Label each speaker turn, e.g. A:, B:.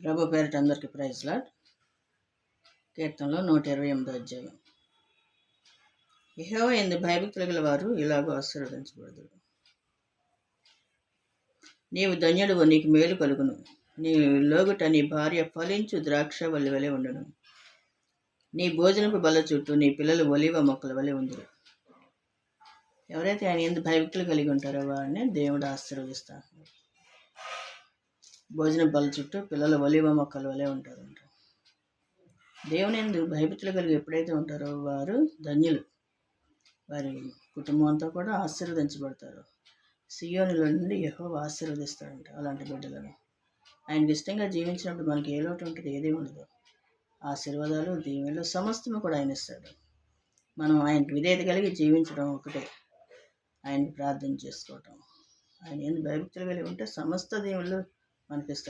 A: ప్రభు పేరిట అందరికీ praise lord. కీర్తనలో 128 అధ్యాయం. యెహోవా యందు భయభక్తులు గల వారు ఇలాగూ ఆశీర్వదించబడదు. నీవు ధన్యుడువు, నీకు మేలు కలుగును. నీ లోగుట నీ భార్య ఫలించు ద్రాక్షవల్లి వలె ఉండును. నీ భోజనపు బల్ల చుట్టూ నీ పిల్లలు ఒలీవ మొక్కల వలె ఉందురు. ఎవరైతే ఆయన యందు భయభక్తులు కలిగి ఉంటారో వారిని దేవుడు ఆశీర్వదిస్తారు. భోజన బల్ల చుట్టూ పిల్లలు ఒలీవ మొక్కల వలె ఉంటారంట. దేవుని యందు భయభక్తులు కలిగి ఎప్పుడైతే ఉంటారో వారు ధన్యులు. వారి కుటుంబం అంతా కూడా ఆశీర్వదించబడతారు. సియోనులో నుండి యెహోవా ఆశీర్వదిస్తాడంట అలాంటి బిడ్డలను. ఆయనకి ఇష్టంగా జీవించినప్పుడు మనకి ఏ లోటు ఉంటుంది, ఏది ఉండదు. ఆశీర్వాదాలు, దీవెనలు సమస్తము కూడా ఆయన ఇస్తాడు. మనం ఆయనకి విధేయత కలిగి జీవించడం ఒకటే, ఆయనకి ప్రార్థన చేసుకోవటం. ఆయన యందు భయభక్తులు కలిగి ఉంటే సమస్త దీవెనలు మనకి ఇస్తాడు.